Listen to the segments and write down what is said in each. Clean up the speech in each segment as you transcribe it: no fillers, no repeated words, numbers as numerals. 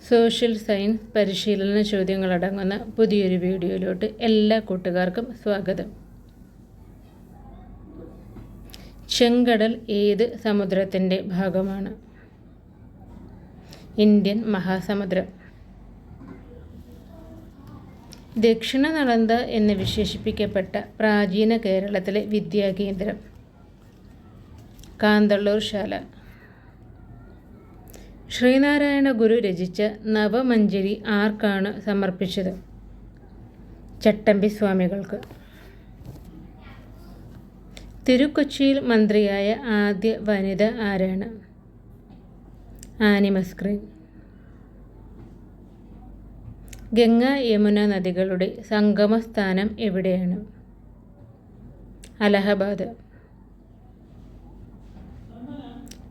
Social science പരിശീലന ചോദ്യങ്ങളടങ്ങുന്ന പുതിയൊരു വീഡിയോയിലോട്ട് എല്ലാ കൂട്ടുകാർക്കും സ്വാഗതം. ചെങ്കടൽ ഏത് സമുദ്രത്തിൻ്റെ ഭാഗമാണ്? ഇന്ത്യൻ മഹാസമുദ്രം. ദക്ഷിണ നളന്ദ എന്ന് വിശേഷിപ്പിക്കപ്പെട്ട പ്രാചീന കേരളത്തിലെ വിദ്യാകേന്ദ്രം കാന്തള്ളൂർ ശാല. ശ്രീനാരായണ ഗുരു രചിച്ച നവമഞ്ജരി ആർക്കാണ് സമർപ്പിച്ചത്? ചട്ടമ്പി സ്വാമികൾക്ക്. തിരുക്കൊച്ചിയിൽ മന്ത്രിയായ ആദ്യ വനിത ആരാണ്? ആനി മസ്ക്രീൻ. ഗംഗ യമുന നദികളുടെ സംഗമസ്ഥാനം എവിടെയാണ്? അലഹബാദ്.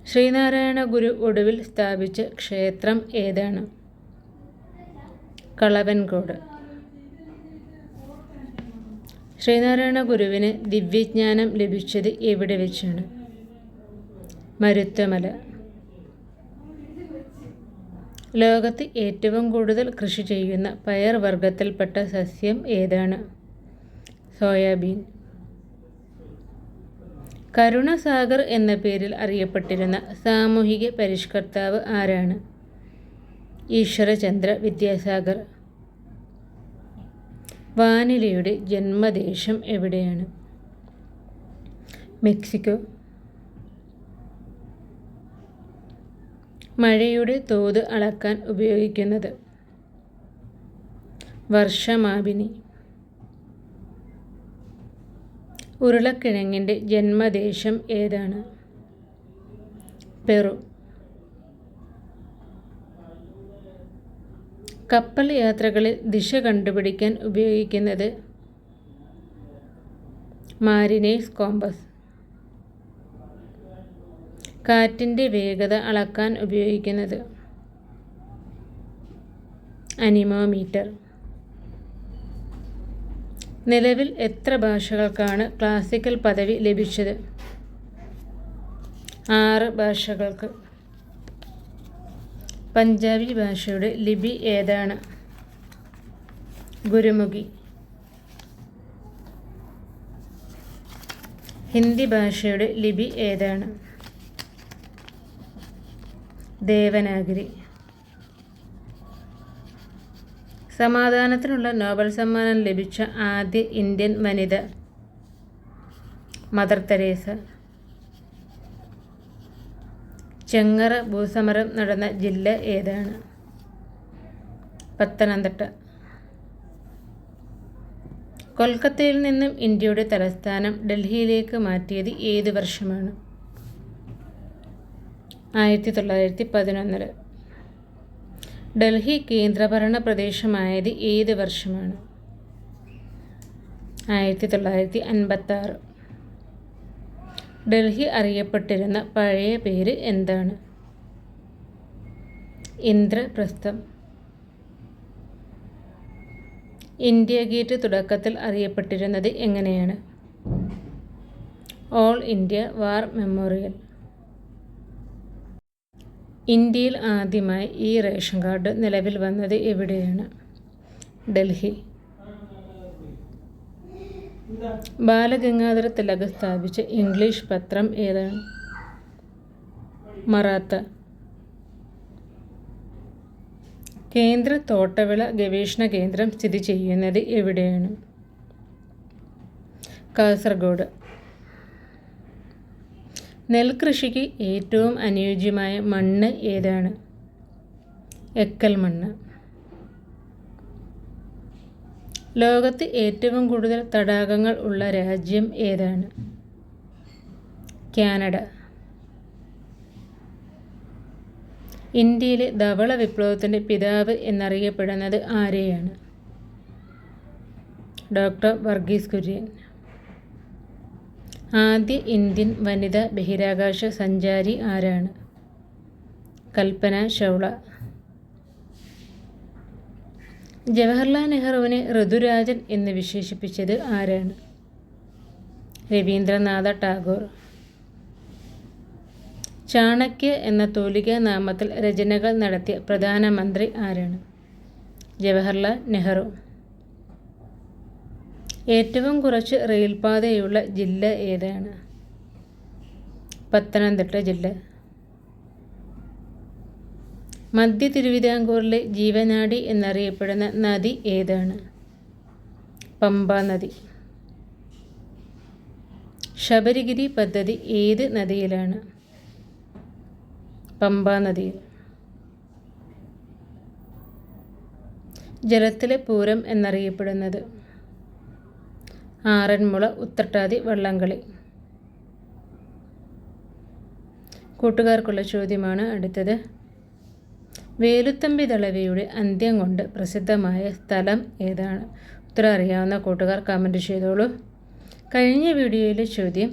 ശ്രീനാരായണ ഗുരു ഒടുവിൽ സ്ഥാപിച്ച ക്ഷേത്രം ഏതാണ്? കളവൻകോട്. ശ്രീനാരായണ ഗുരുവിന് ദിവ്യജ്ഞാനം ലഭിച്ചത് എവിടെ വെച്ചാണ്? മരുത്വമല. ലോകത്ത് ഏറ്റവും കൂടുതൽ കൃഷി ചെയ്യുന്ന പയർ വർഗത്തിൽപ്പെട്ട സസ്യം ഏതാണ്? സോയാബീൻ. കരുണസാഗർ എന്ന പേരിൽ അറിയപ്പെട്ടിരുന്ന സാമൂഹിക പരിഷ്കർത്താവ് ആരാണ്? ഈശ്വരചന്ദ്ര വിദ്യാസാഗർ. വാനിലയുടെ ജന്മദേശം എവിടെയാണ്? മെക്സിക്കോ. മഴയുടെ തോത് അളക്കാൻ ഉപയോഗിക്കുന്നത്? വർഷമാപിനി. ഉരുളക്കിഴങ്ങിൻ്റെ ജന്മദേശം ഏതാണ്? പെറു. കപ്പൽ യാത്രകളിൽ ദിശ കണ്ടുപിടിക്കാൻ ഉപയോഗിക്കുന്നത്? Mariners compass. കാറ്റിൻ്റെ വേഗത അളക്കാൻ ഉപയോഗിക്കുന്നത്? അനിമോമീറ്റർ. നിലവിൽ എത്ര ഭാഷകൾക്കാണ് ക്ലാസിക്കൽ പദവി ലഭിച്ചത്? 6 ഭാഷകൾക്ക്. പഞ്ചാബി ഭാഷയുടെ ലിപി ഏതാണ്? ഗുരുമുഖി. ഹിന്ദി ഭാഷയുടെ ലിപി ഏതാണ്? ദേവനാഗരി. സമാധാനത്തിനുള്ള നോബൽ സമ്മാനം ലഭിച്ച ആദ്യ ഇന്ത്യൻ വനിത? Mother Teresa. ചെങ്ങറ ഭൂസമരം നടന്ന ജില്ല ഏതാണ്? പത്തനംതിട്ട. കൊൽക്കത്തയിൽ നിന്നും ഇന്ത്യയുടെ തലസ്ഥാനം ഡൽഹിയിലേക്ക് മാറ്റിയത് ഏത് വർഷമാണ്? 1911. ഡൽഹി കേന്ദ്രഭരണ പ്രദേശമായത് ഏത് വർഷമാണ്? 1956. ഡൽഹി അറിയപ്പെട്ടിരുന്ന പഴയ പേര് എന്താണ്? ഇന്ദ്രപ്രസ്ഥം. ഇന്ത്യ ഗേറ്റ് തുടക്കത്തിൽ അറിയപ്പെട്ടിരുന്നത് എങ്ങനെയാണ്? All India war memorial. ഇന്ത്യയിൽ ആദ്യമായി ഈ റേഷൻ കാർഡ് നിലവിൽ വന്നത് എവിടെയാണ്? ഡൽഹി. ബാലഗംഗാധര തിലക് സ്ഥാപിച്ച ഇംഗ്ലീഷ് പത്രം ഏതാണ്? മറാത്ത. കേന്ദ്ര തോട്ടവിള ഗവേഷണ കേന്ദ്രം സ്ഥിതി ചെയ്യുന്നത് എവിടെയാണ്? കാസർഗോഡ്. നെൽകൃഷിക്ക് ഏറ്റവും അനുയോജ്യമായ മണ്ണ് ഏതാണ്? എക്കൽ മണ്ണ്. ലോകത്ത് ഏറ്റവും കൂടുതൽ തടാകങ്ങൾ ഉള്ള രാജ്യം ഏതാണ്? കാനഡ. ഇന്ത്യയിലെ ധവള വിപ്ലവത്തിൻ്റെ പിതാവ് എന്നറിയപ്പെടുന്നത് ആരെയാണ്? ഡോക്ടർ വർഗീസ് കുര്യൻ. ആദ്യ ഇന്ത്യൻ വനിതാ ബഹിരാകാശ സഞ്ചാരി ആരാണ്? കൽപ്പന ചൗള. ജവഹർലാൽ നെഹ്റുവിനെ ഋതുരാജൻ എന്ന് വിശേഷിപ്പിച്ചത് ആരാണ്? രവീന്ദ്രനാഥ ടാഗോർ. ചാണക്യ എന്ന തൂലികാ നാമത്തിൽ രചനകൾ നടത്തിയ പ്രധാനമന്ത്രി ആരാണ്? ജവഹർലാൽ നെഹ്റു. ഏറ്റവും കുറച്ച് റെയിൽപാതയുള്ള ജില്ല ഏതാണ്? പത്തനംതിട്ട ജില്ല. മധ്യ തിരുവിതാംകൂറിലെ ജീവനാഡി എന്നറിയപ്പെടുന്ന നദി ഏതാണ്? പമ്പാ നദി. ശബരിഗിരി പദ്ധതി ഏത് നദിയിലാണ്? പമ്പാ നദിയിൽ. ജലത്തിലെ പൂരം എന്നറിയപ്പെടുന്നത്? ആറന്മുള ഉത്രട്ടാതി വള്ളംകളി. കൂട്ടുകാർക്കുള്ള ചോദ്യമാണ് അടുത്തത്. വേലുത്തമ്പി ദളവയുടെ അന്ത്യം കൊണ്ട് പ്രസിദ്ധമായ സ്ഥലം ഏതാണ്? ഉത്തരം അറിയാവുന്ന കൂട്ടുകാർ കമൻറ്റ് ചെയ്തോളൂ. കഴിഞ്ഞ വീഡിയോയിലെ ചോദ്യം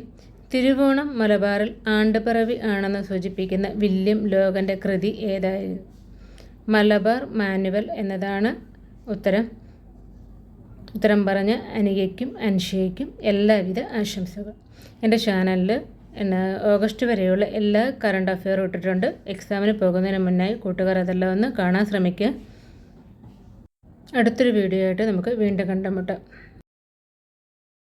തിരുവോണം മലബാറിൽ ആണ്ടുപിറവി ആണെന്ന് സൂചിപ്പിക്കുന്ന വില്യം ലോഗൻ്റെ കൃതി ഏതായിരുന്നു? മലബാർ മാനുവൽ എന്നതാണ് ഉത്തരം. ഉത്തരം പറഞ്ഞ അനികയ്ക്കും അൻഷയ്ക്കും എല്ലാവിധ ആശംസകൾ. എൻ്റെ ചാനലിൽ ഓഗസ്റ്റ് വരെയുള്ള എല്ലാ കറണ്ട് അഫെയറും ഇട്ടിട്ടുണ്ട്. എക്സാമിന് പോകുന്നതിന് മുന്നായി കൂട്ടുകാർ അതെല്ലാം ഒന്ന് കാണാൻ ശ്രമിക്കുക. അടുത്തൊരു വീഡിയോ ആയിട്ട് നമുക്ക് വീണ്ടും കണ്ടുമുട്ടാം.